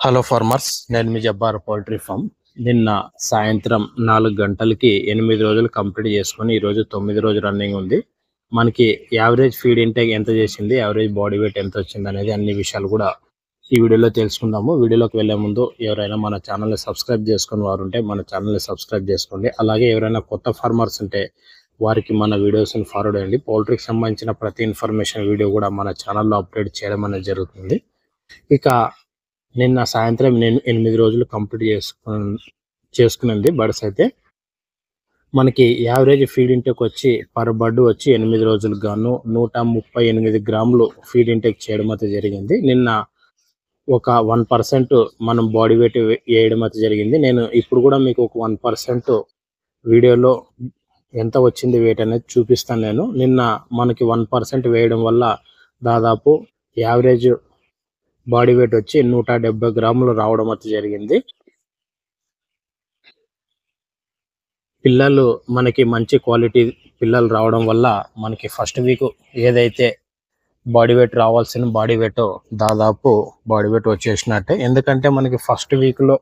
Hello farmers, నేను మీ Jabbar poultry farm. నిన్న సాయంత్రం 4 గంటలకి 8 రోజులు కంప్లీట్ చేసుకొని ఈరోజు 9 రోజు రన్నింగ్ ఉంది. మనకి యావరేజ్ ఫీడ్ ఇంటేక్ ఎంత చేసింది, యావరేజ్ బాడీ వెయిట్ ఎంత వచ్చింది అనేది అన్ని విషయాలు కూడా ఈ వీడియోలో తెలుసుకుందాము. వీడియోలోకి వెళ్ళే ముందు ఎవరైనా మన ఛానల్ని సబ్స్క్రైబ్ చేసుకుని వారు ఉంటే మన ఛానల్ని సబ్స్క్రైబ్ చేసుకోండి. అలాగే ఎవరైనా కొత్త ఫార్మర్స్ ఉంటే వారికి మన వీడియోస్ని ఫార్వర్డ్ అయ్యండి. పౌల్ట్రీకి సంబంధించిన ప్రతి ఇన్ఫర్మేషన్ వీడియో కూడా మన ఛానల్లో అప్డేట్ చేయడం అనేది జరుగుతుంది. ఇక నిన్న సాయంత్రం నేను 8 రోజులు కంప్లీట్ చేసుకున్నది బర్డ్స్ అయితే మనకి యావరేజ్ ఫీడ్ ఇంటేక్ వచ్చి పర్ బర్డ్ వచ్చి 8 రోజులకు గాను 138 గ్రాములు ఫీడ్ ఇంటేక్ చేయడం అయితే జరిగింది. నిన్న ఒక 1% మనం బాడీ వెయిట్ వేయడం అయితే జరిగింది. నేను ఇప్పుడు కూడా మీకు ఒక 1% వీడియోలో ఎంత వచ్చింది వెయిట్ అనేది చూపిస్తాను. నిన్న మనకి 1% వేయడం వల్ల దాదాపు యావరేజ్ బాడీ వెయిట్ వచ్చి 170 గ్రాములు రావడం అయితే జరిగింది. పిల్లలు మనకి మంచి క్వాలిటీ పిల్లలు రావడం వల్ల మనకి ఫస్ట్ వీక్ ఏదైతే బాడీ వెయిట్ రావాల్సిన బాడీ వెయిట్ దాదాపు బాడీ వెయిట్ వచ్చేసినట్టే. ఎందుకంటే మనకి ఫస్ట్ వీక్లో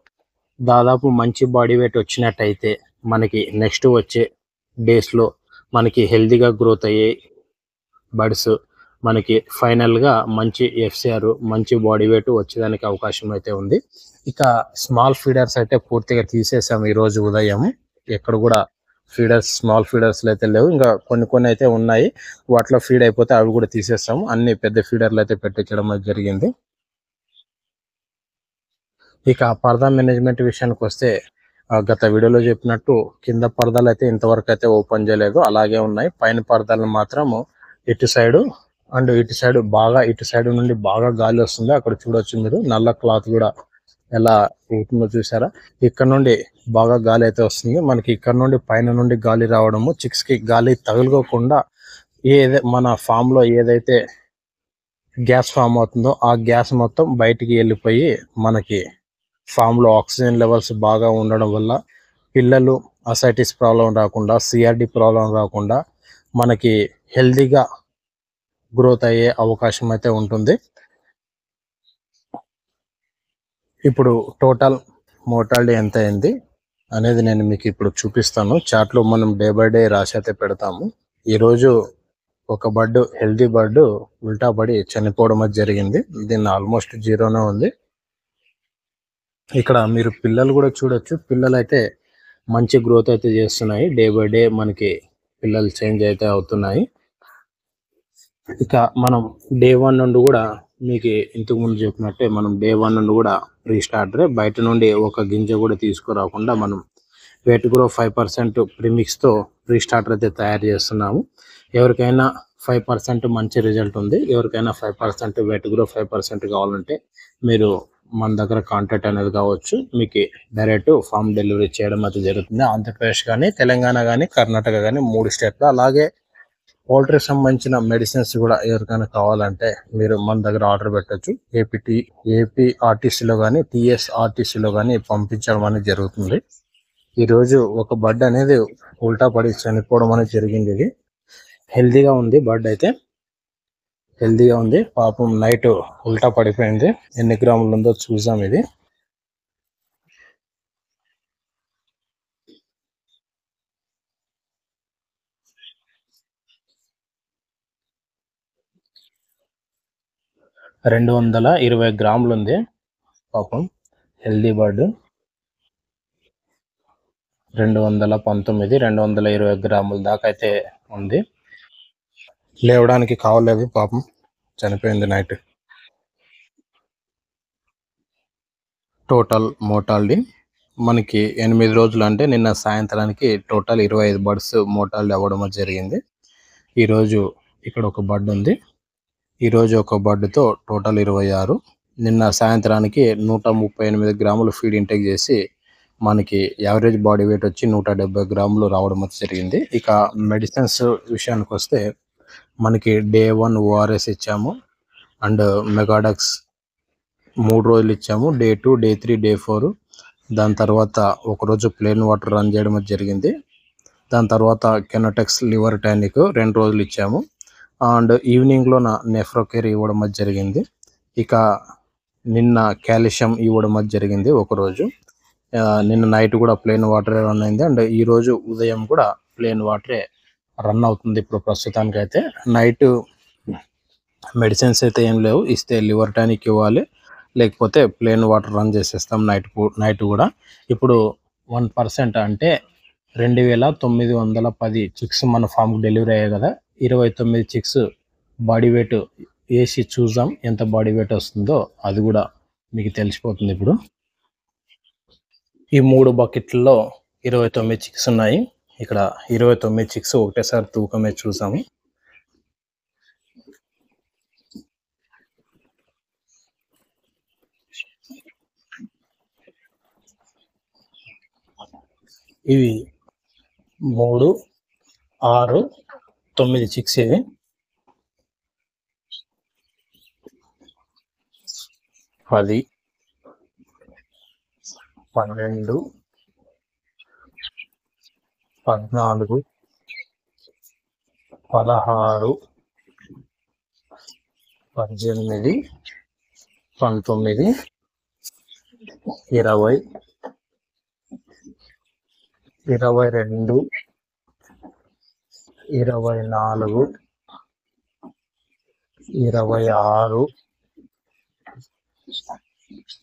దాదాపు మంచి బాడీ వెయిట్ వచ్చినట్టయితే మనకి నెక్స్ట్ వచ్చే డేస్లో మనకి హెల్తీగా గ్రోత్ అయ్యే బర్డ్స్ మనకి ఫైనల్గా మంచి ఎఫ్సిఆర్ మంచి బాడీ వెయిట్ వచ్చేదానికి అవకాశం అయితే ఉంది. ఇక స్మాల్ ఫీడర్స్ అయితే పూర్తిగా తీసేసాము ఈరోజు ఉదయం. ఎక్కడ కూడా స్మాల్ ఫీడర్స్లు అయితే లేవు. ఇంకా కొన్ని అయితే ఉన్నాయి. వాటిలో ఫీడ్ అయిపోతే అవి కూడా తీసేస్తాము. అన్ని పెద్ద ఫీడర్లు అయితే పెట్టించడం జరిగింది. ఇక పరదా మేనేజ్మెంట్ విషయానికి వస్తే గత వీడియోలో చెప్పినట్టు కింద పరదాలు అయితే ఇంతవరకు అయితే ఓపెన్ చేయలేదు, అలాగే ఉన్నాయి. పైన పరదాలను మాత్రము ఇటు సైడ్ అండ్ ఇటు సైడ్ నుండి బాగా గాలి వస్తుంది. అక్కడ చూడొచ్చు మీరు, నల్ల క్లాత్ కూడా ఎలా ఊపుతుందో చూసారా. ఇక్కడ నుండి బాగా గాలి అయితే వస్తుంది. మనకి ఇక్కడ నుండి పైన నుండి గాలి రావడము, చిక్స్ కి గాలి తగులుకోకుండా మన ఫామ్ లో ఏదైతే గ్యాస్ ఫామ్ అవుతుందో ఆ గ్యాస్ మొత్తం బయటికి వెళ్ళిపోయి మనకి ఫామ్ లో ఆక్సిజన్ లెవెల్స్ బాగా ఉండడం వల్ల పిల్లలు అసైటిస్ ప్రాబ్లం రాకుండా, సిఆర్డి ప్రాబ్లం రాకుండా మనకి హెల్దీగా గ్రోత్ అయ్యే అవకాశం అయితే ఉంటుంది. ఇప్పుడు టోటల్ మోర్టాలిటీ ఎంత అయింది అనేది నేను మీకు ఇప్పుడు చూపిస్తాను. చార్ట్లో మనం డే బై డే రాసి అయితే పెడతాము. ఈరోజు ఒక బర్డ్, హెల్దీ బర్డ్ ఉల్టా పడి చనిపోవడం అది జరిగింది. దీన్ని ఆల్మోస్ట్ జీరోనే ఉంది. ఇక్కడ మీరు పిల్లలు కూడా చూడొచ్చు. పిల్లలు అయితే మంచి గ్రోత్ అయితే చేస్తున్నాయి. డే బై డే మనకి పిల్లలు చేంజ్ అయితే అవుతున్నాయి. ఇక మనం డే 1 నుండి కూడా మీకు ఇంతకు ముందు చెప్పినట్టే మనం డే 1 నుండి కూడా రీస్టార్టరే. బయట నుండి ఒక గింజ కూడా తీసుకురాకుండా మనం వెట్ గ్రో 5% ప్రీమిక్స్తో రీస్టార్టర్ అయితే తయారు చేస్తున్నాము. ఎవరికైనా 5% మంచి రిజల్ట్ ఉంది. ఎవరికైనా 5% వెట్ గ్రో 5% కావాలంటే మీరు మన దగ్గర కాంటాక్ట్ అనేది కావచ్చు. మీకు డైరెక్ట్ ఫామ్ డెలివరీ చేయడం అయితే జరుగుతుంది. ఆంధ్రప్రదేశ్ కానీ, తెలంగాణ కానీ, కర్ణాటక కానీ 3 స్టేట్లో. అలాగే పౌల్ట్రీకి సంబంధించిన మెడిసిన్స్ కూడా ఎవరికైనా కావాలంటే మీరు మన దగ్గర ఆర్డర్ పెట్టచ్చు. ఏపీ ఆర్టీసీలో కానీ, టీఎస్ఆర్టీసీలో కానీ పంపించడం అనేది జరుగుతుంది. ఈరోజు ఒక బర్డ్ అనేది ఉల్టా పడి చనిపోవడం అనేది జరిగింది. ఇది హెల్దీగా ఉంది, బర్డ్ అయితే హెల్దీగా ఉంది. పాపం నైట్ ఉల్టా పడిపోయింది. ఎన్ని గ్రాములు ఉందో చూసాం. ఇది రెండు 220 గ్రాములు ఉంది. పాపం హెల్దీ బర్డ్ 219, 220 గ్రాముల దాకా అయితే ఉంది. లేవడానికి కావలేదు, పాపం చనిపోయింది నైట్. టోటల్ మోర్టాలిటీ మనకి 8 రోజులు అంటే నిన్న సాయంత్రానికి టోటల్ 25 బర్డ్స్ మోర్టాలిటీ అవ్వడం జరిగింది. ఈరోజు ఇక్కడ ఒక బర్డ్ ఉంది. ఈరోజు ఒక బర్డ్తో టోటల్ 26. నిన్న సాయంత్రానికి 138 గ్రాములు ఫీడ్ ఇంటేక్ చేసి మనకి యావరేజ్ బాడీ వెయిట్ వచ్చి 170 గ్రాములు రావడం జరిగింది. ఇక మెడిసిన్స్ విషయానికి వస్తే మనకి డే 1 ఓఆర్ఎస్ ఇచ్చాము అండ్ మెగాడక్స్ 3 రోజులు ఇచ్చాము. Day 2, day 3, day 4. దాని తర్వాత ఒకరోజు ప్లెయిన్ వాటర్ రన్ చేయడం జరిగింది. దాని తర్వాత కెనోటెక్స్ లివర్ టానిక్ 2 రోజులు ఇచ్చాము. అండ్ ఈవినింగ్లో నెఫ్రోకేర్ ఇవ్వడం జరిగింది. ఇక నిన్న కాల్షియం ఇవ్వడం అది జరిగింది ఒకరోజు. నిన్న నైట్ కూడా ప్లెయిన్ వాటర్ రన్ అయింది అండ్ ఈరోజు ఉదయం కూడా ప్లెయిన్ వాటరే రన్ అవుతుంది. ఇప్పుడు ప్రస్తుతానికైతే నైట్ మెడిసిన్స్ అయితే ఏం లేవు, ఇస్తే లివర్ టానిక్ ఇవ్వాలి, లేకపోతే ప్లెయిన్ వాటర్ రన్ చేసేస్తాం నైట్ కూడా. ఇప్పుడు 1% అంటే 2910 చిక్స్ మన ఫామ్కి డెలివరీ అయ్యాయి కదా. 29 చిక్స్ బాడీ వెయిట్ వేసి చూద్దాం ఎంత బాడీ వెయిట్ వస్తుందో, అది కూడా మీకు తెలిసిపోతుంది. ఇప్పుడు ఈ 3 బకెట్లలో 29 చిక్స్ ఉన్నాయి. ఇక్కడ 29 చిక్స్ ఒకటేసారి తూకమే చూసాము. ఇవి 3, 6, 9 చిక్స్. ఇవి 10, 12, 14, 16, 18, 19, 20, 22, 24, 26,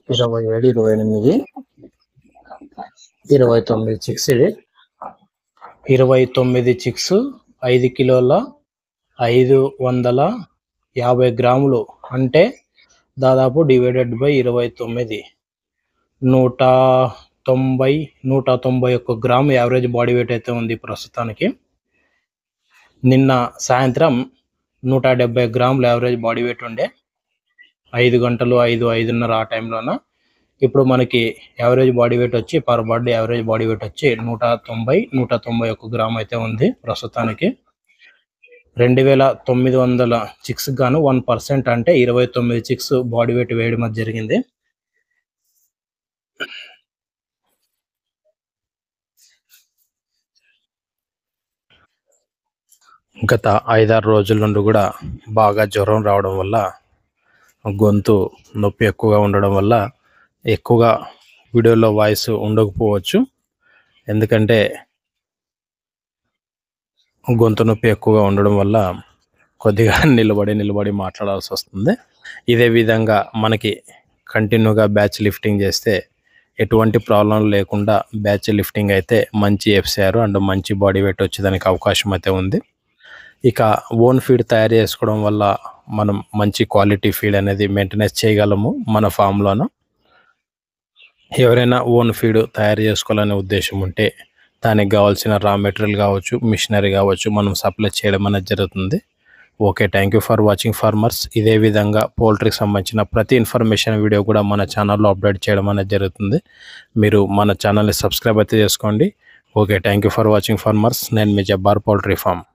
27, 28, 29 చిక్స్. ఇది 29 చిక్స్ 5 కిలోల 550 గ్రాములు అంటే దాదాపు divided by 29 191 gram average body weight అయితే ఉంది ప్రస్తుతానికి. నిన్న సాయంత్రం 170 గ్రాములు యావరేజ్ బాడీ వెయిట్ ఉండే 5 గంటలు 5:30 ఆ టైంలోన. ఇప్పుడు మనకి యావరేజ్ బాడీ వెయిట్ వచ్చి per bird average body weight వచ్చి 191 గ్రామ్ అయితే ఉంది ప్రస్తుతానికి. 2900 చిక్స్ గాను 1% అంటే 29 చిక్స్ బాడీ వెయిట్ వేయడం అది జరిగింది. గత 5-6 రోజుల నుండి కూడా బాగా జ్వరం రావడం వల్ల, గొంతు నొప్పి ఎక్కువగా ఉండడం వల్ల ఎక్కువగా వీడియోలో వాయిస్ ఉండకపోవచ్చు. ఎందుకంటే గొంతు నొప్పి ఎక్కువగా ఉండడం వల్ల కొద్దిగా నిలబడి మాట్లాడాల్సి వస్తుంది. ఇదే విధంగా మనకి కంటిన్యూగా బ్యాచ్ లిఫ్టింగ్ చేస్తే ఎటువంటి ప్రాబ్లం లేకుండా బ్యాచ్ లిఫ్టింగ్ అయితే మంచి ఎఫ్సిఆర్ అండ్ మంచి బాడీ వెయిట్ వచ్చేదానికి అవకాశం అయితే ఉంది. ఇక ఓన్ ఫీడ్ తయారు చేసుకోవడం వల్ల మనం మంచి క్వాలిటీ ఫీడ్ అనేది మెయింటెనెన్స్ చేయగలము మన ఫామ్లోన. ఎవరైనా ఓన్ ఫీడ్ తయారు చేసుకోవాలనే ఉద్దేశం ఉంటే దానికి కావాల్సిన రా మెటీరియల్ కావచ్చు, మిషనరీ కావచ్చు, మనం సప్లై చేయడం అనేది జరుగుతుంది. Okay, thank you for watching farmers. ఇదే విధంగా పౌల్ట్రీకి సంబంధించిన ప్రతి ఇన్ఫర్మేషన్ వీడియో కూడా మన ఛానల్లో అప్డేట్ చేయడం అనేది జరుగుతుంది. మీరు మన ఛానల్ని సబ్స్క్రైబ్ అయితే చేసుకోండి. Okay, thank you for watching farmers. నేను మీ జబ్బార్ పౌల్ట్రీ ఫామ్.